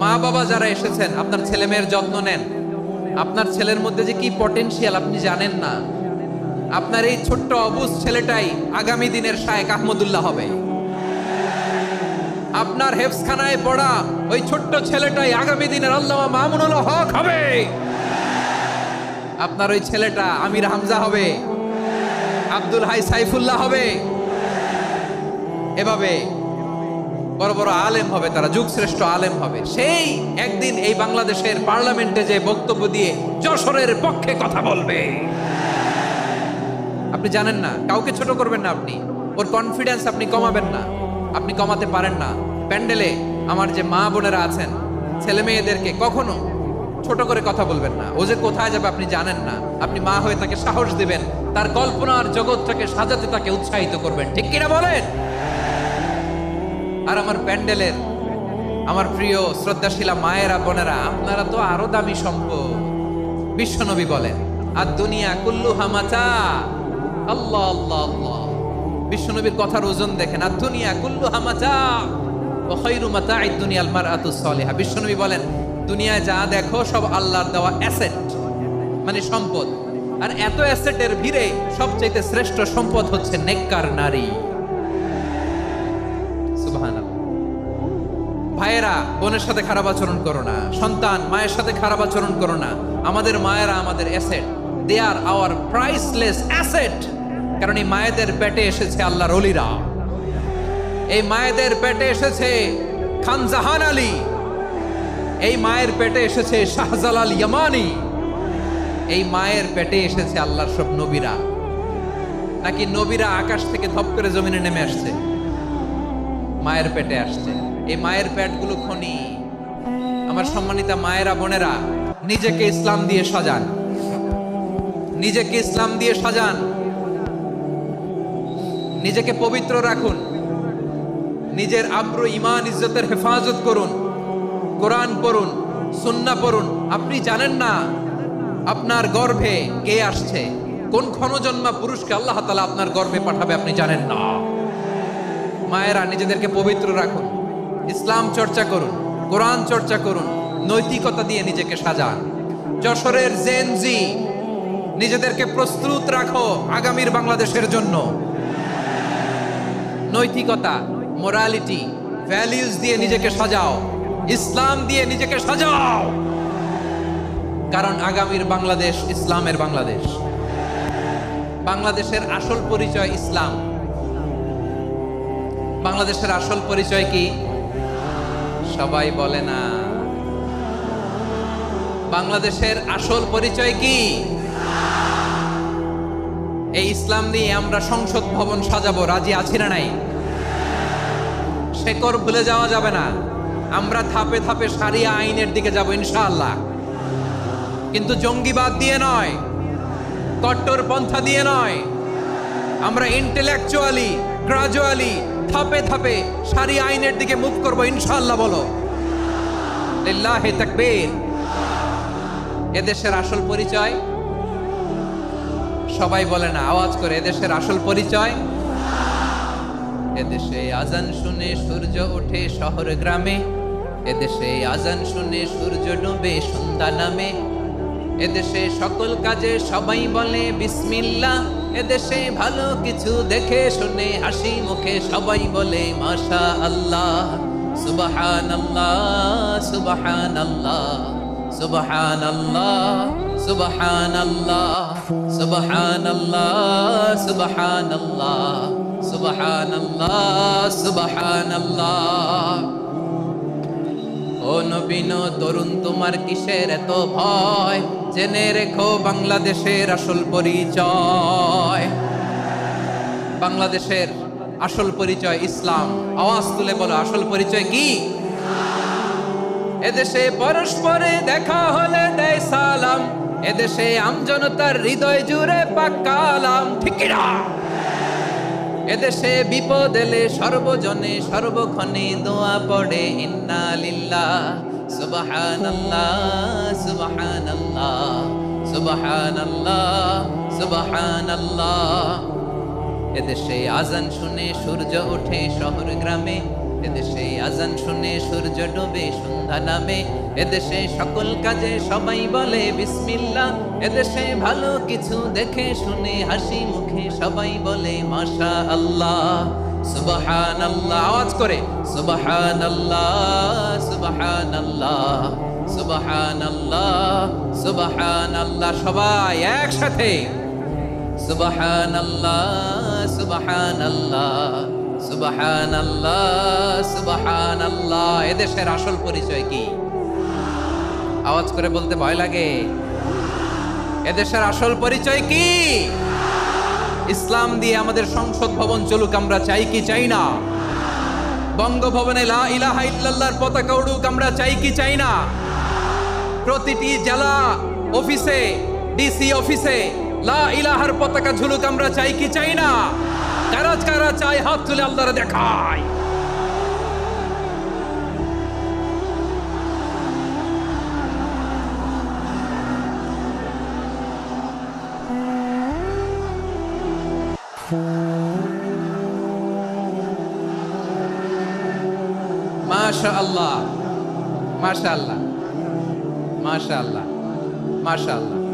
মা বাবা যারা এসেছেন, আপনার ছেলে মেয়ের যত্ন নেন। আপনার ছেলের মধ্যে যে কি পটেনশিয়াল আপনি জানেন না। আপনার এই ছোট্ট অবুঝ ছেলেটাই আগামী দিনের শায়েখ আহমদুল্লাহ হবে। আপনার হেফসখানায় পড়া ওই ছোট্ট ছেলেটাই আগামী দিনের আল্লামা মামুনুল হক হবে। আপনার ওই ছেলেটা আমির হামজা হবে, আব্দুল হাই সাইফুল্লাহ হবে। এভাবে বড় বড় আলেম হবে, তারা যুগশ্রেষ্ঠ আলেম হবে। সেই একদিন এই বাংলাদেশের পার্লামেন্টে যে বক্তব্য দিয়ে যশোরের পক্ষে কথা বলবে। আপনি জানেন না, কাউকে ছোট করবেন না আপনি। ওর কনফিডেন্স আপনি কমাবেন না, আপনি কমাতে পারেন না। প্যান্ডেলে আমার যে মা বোনেরা আছেন, ছেলে মেয়েদেরকে কখনো ছোট করে কথা বলবেন না। ও যে কোথায় যাবে আপনি জানেন না। আপনি মা হয়ে তাকে সাহস দিবেন, তার কল্পনার জগৎটাকে সাজাতে তাকে উৎসাহিত করবেন। ঠিক কিনা বলেন? আর আমার প্যান্ডেলের আমার প্রিয় শ্রদ্ধাশীলা মায়েরা বোনেরা, আপনারা তো আরো দামি সম্পদ। বিশ্বনবী বলেন, আর দুনিয়া কুল্লুহা মাতা। আল্লাহ আল্লাহ আল্লাহ। বিশ্বনবীর কথার ওজন দেখেন। আর দুনিয়া কুল্লুহা মাতা ওয়া খায়রু মাতা'আদ দুনিয়াল মারআতুস সালিহা। বিশ্বনবী বলেন, দুনিয়ায় যা দেখো সব আল্লাহর দেওয়া অ্যাসেট, মানে সম্পদ। আর এত অ্যাসেটের ভিড়ে সবচেয়ে শ্রেষ্ঠ সম্পদ হচ্ছে নেককার নারী। সুবহানাল্লাহ। ভাইয়েরা বোনের সাথে খারাপ আচরণ করো না, সন্তান মায়ের সাথে খারাপ আচরণ করো না। আমাদের মায়েরা আমাদের asset, they are our priceless asset. কারণ এই মায়েদের পেটে এসেছে আল্লাহর ওলিরা, এই মায়েদের পেটে এসেছে খান জাহান আলী, এই মায়ের পেটে এসেছে শাহজালাল ইয়ামানি, এই মায়ের পেটে এসেছে আল্লাহর সব নবীরা। নাকি নবীরা আকাশ থেকে ধপ করে জমিনে নেমে আসছে? মায়ের পেটে আসছে। এই মায়ের পেটগুলো খনি। আমার সম্মানিতা মায়েরা বোনেরা, নিজেকে ইসলাম দিয়ে সাজান, নিজেকে ইসলাম দিয়ে সাজান, নিজেকে পবিত্র রাখুন, নিজের আব্রু ইমান ইজ্জতের হেফাজত করুন, কোরআন পড়ুন, সুন্নাহ পড়ুন। আপনি জানেন না আপনার গর্ভে কে আসছে, কোন ক্ষণজন্মা পুরুষকে আল্লাহ তাআলা আপনার গর্ভে পাঠাবে আপনি জানেন না। মায়েরা নিজেদেরকে পবিত্র রাখুন, ইসলাম চর্চা করুন, কোরআন চর্চা করুন, নৈতিকতা দিয়ে নিজেকে সাজান। যশোরের জেনজি, নিজেদেরকে প্রস্তুত রাখো আগামীর বাংলাদেশের জন্য। নৈতিকতা, মোরালিটি, ভ্যালিউজ দিয়ে নিজেকে সাজাও, ইসলাম দিয়ে নিজেকে সাজাও। কারণ আগামীর বাংলাদেশ ইসলামের বাংলাদেশ। বাংলাদেশের আসল পরিচয় ইসলাম। বাংলাদেশের আসল পরিচয় কি? সবাই বলে না। বাংলাদেশের আসল পরিচয় কি? এই ইসলাম নিয়ে আমরা সংসদ ভবন সাজাবো, রাজি আছি না নাই? শেকড় ভুলে যাওয়া যাবে না। আমরা ধাপে ধাপে শারিয়া আইনের দিকে যাব ইনশাআল্লাহ, কিন্তু জঙ্গিবাদ দিয়ে নয়, কট্টর পন্থা দিয়ে নয়। আমরা ইন্টেলেকচুয়ালি, গ্রাজুয়ালি, ধাপে ধাপে শারিয়া আইনের দিকে মুভ করবো ইনশাআল্লাহ। বলো লিল্লাহি তাকবীর। এদেশের আসল পরিচয় সবাই বলে না, আওয়াজ করে, এদেশের আসল পরিচয়। এদেশে আজান শুনে সূর্য ওঠে শহর গ্রামে, এদেশে আজান শুনে সূর্য ডুবে সন্ধ্যা নামে, এদেশে সকল কাজে সবাই বলে বিসমিল্লাহ, এদেশে ভালো কিছু দেখে শুনে হাসি মুখে সবাই বলে মাশা আল্লাহ। সুবহানাল্লাহ সুবহানাল্লাহ সুবহানাল্লাহ সুবহানাল্লাহ সুবহানাল্লাহ সুবহানাল্লাহ সুবহানাল্লাহ সুবহানাল্লাহ। ও নবীন তরুণ, তোমার কিসের এত ভয়? জেনে রেখো বাংলাদেশের আসল পরিচয়। বাংলাদেশের আসল পরিচয় ইসলাম। আওয়াজ তুলে বলো, আসল পরিচয় কি? এদেশে পরস্পরে দেখা হলে দেয় সালাম, এদেশে আমজনতার হৃদয় জুড়ে পাক্কালাম। ঠিক না? এদেশে বিপদ এলে সর্বজনে সর্বক্ষণে দোয়া পড়ে ইন্না লিল্লাহ সুবহানাল্লাহ সুবহানাল্লাহ সুবহানাল্লাহ সুবহানাল্লাহ। এদেশে আজান শুনে সূর্য ওঠে শহর গ্রামে, এদেশে আজান শুনে সূর্য ডুবে সন্ধ্যা নামে, এদেশে সকল কাজে সবাই বলে বিসমিল্লাহ, এদেশে ভালো কিছু দেখে শুনে হাসি মুখে সবাই বলে মাশা আল্লাহ। সুবহানাল্লাহ, আওয়াজ করে সুবহানাল্লাহ, সুবহানাল্লাহ, সুবহানাল্লাহ, সুবহানাল্লাহ, সবাই একসাথে সুবহানাল্লাহ, সুবহানাল্লাহ, সুবহানাল্লাহ, সুবহানাল্লাহ। এদেশের আসল পরিচয় কি? আওয়াজ করে বলতে ভয় লাগে। এদেশের আসল পরিচয় কি? ইসলাম দিয়ে আমাদের সংসদ ভবন চলুক, আমরা চাই কি চাই না? বঙ্গভবনে লা ইলাহা ইল্লাল্লাহর পতাকা উড়ুক, আমরা চাই কি চাই না? প্রতিটি জেলা অফিসে, ডিসি অফিসে লা ইলাহার পতাকা ঝুলুক, আমরা চাই কি চাই না? কারা কারা চাই হাত তুলে আল্লাহরে দেখায়। মাশাআল্লাহ, মাশাআল্লাহ, মাশাআল্লাহ, মাশাআল্লাহ।